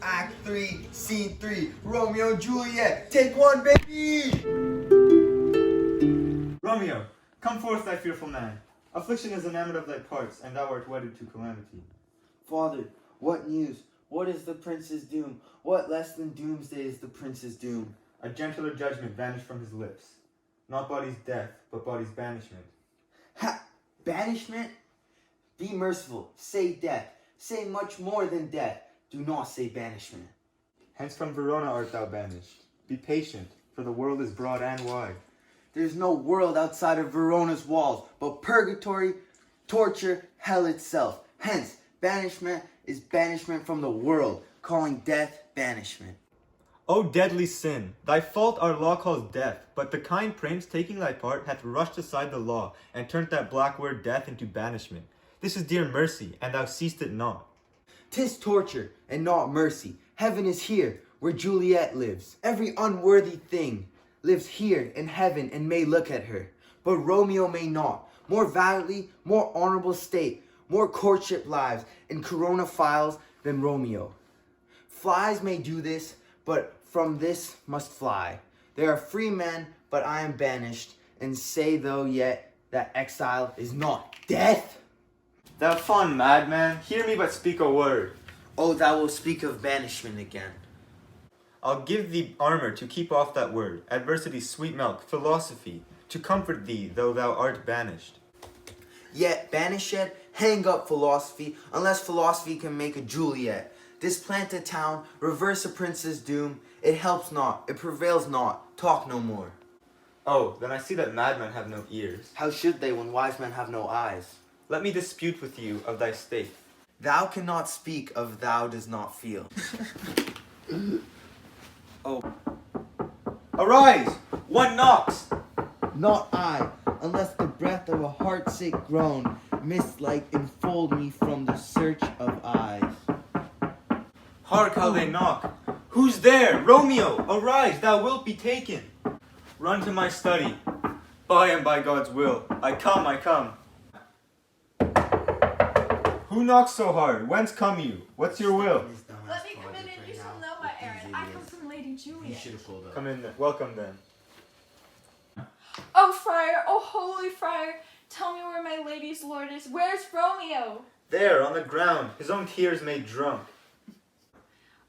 Act 3, Scene 3, Romeo and Juliet, take one, baby! Romeo, come forth, thy fearful man. Affliction is enamoured of thy parts, and thou art wedded to calamity. Father, what news? What is the prince's doom? What less than doomsday is the prince's doom? A gentler judgment vanished from his lips. Not body's death, but body's banishment. Ha! Banishment? Be merciful. Say death. Say much more than death. Do not say banishment. Hence from Verona art thou banished. Be patient, for the world is broad and wide. There's no world outside of Verona's walls, but purgatory, torture, hell itself. Hence, banishment is banishment from the world, calling death banishment. O deadly sin! Thy fault our law calls death, but the kind prince, taking thy part, hath rushed aside the law, and turned that black word death into banishment. This is dear mercy, and thou seest it not. 'Tis torture, and not mercy. Heaven is here, where Juliet lives. Every unworthy thing lives here in heaven and may look at her. But Romeo may not. More valiantly, more honorable state, more courtship lives in Corona files than Romeo. Flies may do this, but from this must fly. There are free men, but I am banished, and say though yet that exile is not death. Thou fond madman, hear me but speak a word. Oh, thou wilt speak of banishment again. I'll give thee armor to keep off that word, adversity's sweet milk, philosophy, to comfort thee though thou art banished. Yet, banished, hang up philosophy, unless philosophy can make a Juliet. Displant a town, reverse a prince's doom. It helps not, it prevails not, talk no more. Oh, then I see that madmen have no ears. How should they when wise men have no eyes? Let me dispute with you of thy state. Thou cannot speak of thou does not feel. Oh, Arise! One knocks! not I, unless the breath of a heart-sick groan, mist-like enfold me from the search of eyes. Hark how they knock. Who's there? Romeo, arise, thou wilt be taken. Run to my study. By and by God's will. I come. Who knocks so hard? Whence come you? What's your will? Let me come in and you shall know my errand. I come from Lady Juliet. Come in then. Welcome then. Oh, friar, oh, holy friar, tell me where my lady's lord is. Where's Romeo? There, on the ground, his own tears made drunk.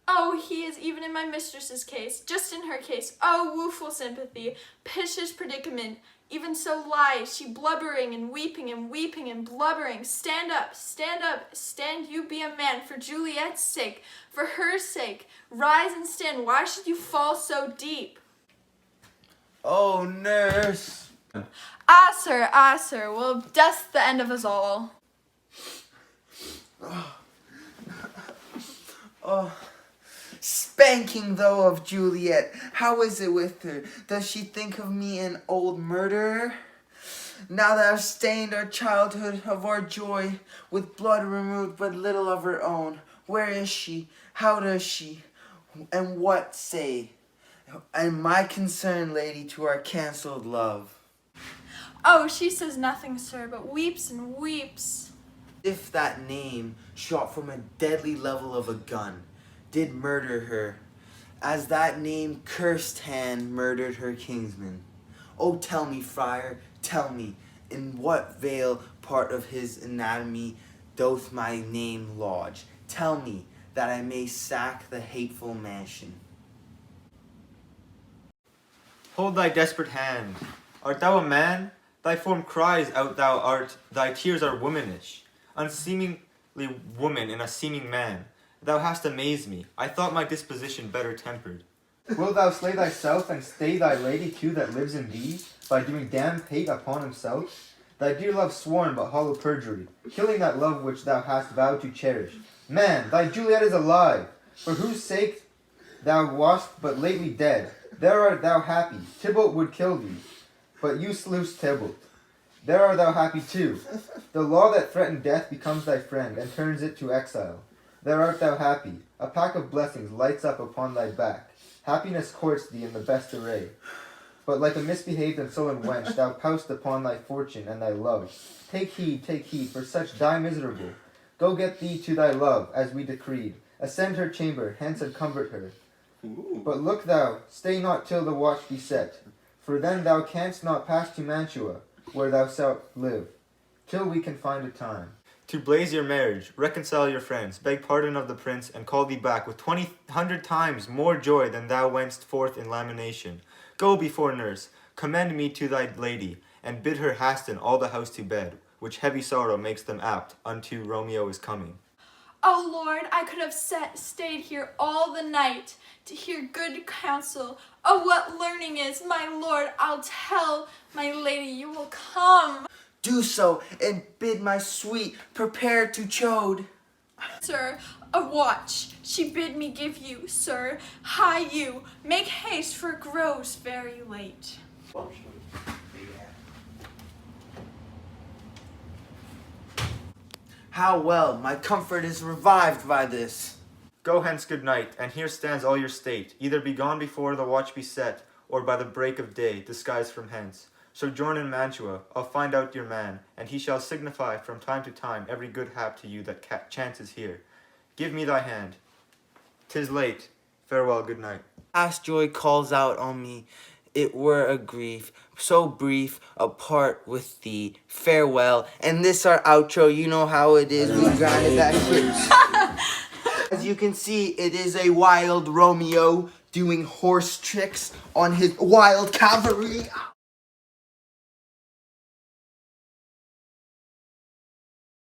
Oh, he is even in my mistress's case, just in her case. Oh, woeful sympathy, piteous predicament. Even so lies she, blubbering and weeping and blubbering. Stand up, stand you be a man for Juliet's sake, for her sake. Rise and stand, why should you fall so deep? Oh, nurse. Ah, sir, well, death's the end of us all. Oh, spanking though of Juliet. How is it with her? Does she think of me an old murderer? Now that I've stained our childhood of our joy with blood removed but little of her own. Where is she? How does she? And what say? And my concern, lady, to our cancelled love. Oh, she says nothing, sir, but weeps and weeps. If that name, shot from a deadly level of a gun, did murder her, as that name cursed hand murdered her kinsman. Oh, tell me, friar, tell me, in what vale part of his anatomy doth my name lodge? Tell me, that I may sack the hateful mansion. Hold thy desperate hand. Art thou a man? Thy form cries out thou art, thy tears are womanish. Unseemingly woman in a seeming man. Thou hast amazed me. I thought my disposition better tempered. Wilt thou slay thyself, and stay thy lady too that lives in thee, by doing damned hate upon himself? Thy dear love sworn but hollow perjury, killing that love which thou hast vowed to cherish. Man, thy Juliet is alive, for whose sake thou wast but lately dead. There art thou happy. Tybalt would kill thee, but you slewest Tybalt. There art thou happy too. The law that threatened death becomes thy friend, and turns it to exile. There art thou happy. A pack of blessings lights up upon thy back. Happiness courts thee in the best array. But like a misbehaved and sullen wench, thou poust upon thy fortune and thy love. Take heed, for such die miserable. Go get thee to thy love, as we decreed, Ascend her chamber, hence and comfort her. But look thou, stay not till the watch be set, for then thou canst not pass to Mantua, where thou shalt live, till we can find a time. To blaze your marriage, reconcile your friends, beg pardon of the prince, and call thee back with 100 times more joy than thou wentst forth in lamentation. Go before nurse, commend me to thy lady, and bid her hasten all the house to bed, which heavy sorrow makes them apt unto Romeo is coming. Oh Lord, I could have stayed here all the night to hear good counsel. Oh, what learning is, my Lord, I'll tell my lady you will come. Do so, and bid my sweet prepare to chode. Sir, a watch she bid me give you, sir. Hie you, make haste, for it grows very late. How well my comfort is revived by this. Go hence, good night, and here stands all your state. Either be gone before the watch be set, or by the break of day, disguised from hence. Sojourn in Mantua, I'll find out your man, and he shall signify from time to time every good hap to you that chances here. Give me thy hand. 'Tis late. Farewell, good night. Past joy calls out on me. It were a grief so brief apart with thee. Farewell. And this our outro. You know how it is. We grinded that shit. As you can see, it is a wild Romeo doing horse tricks on his wild cavalry.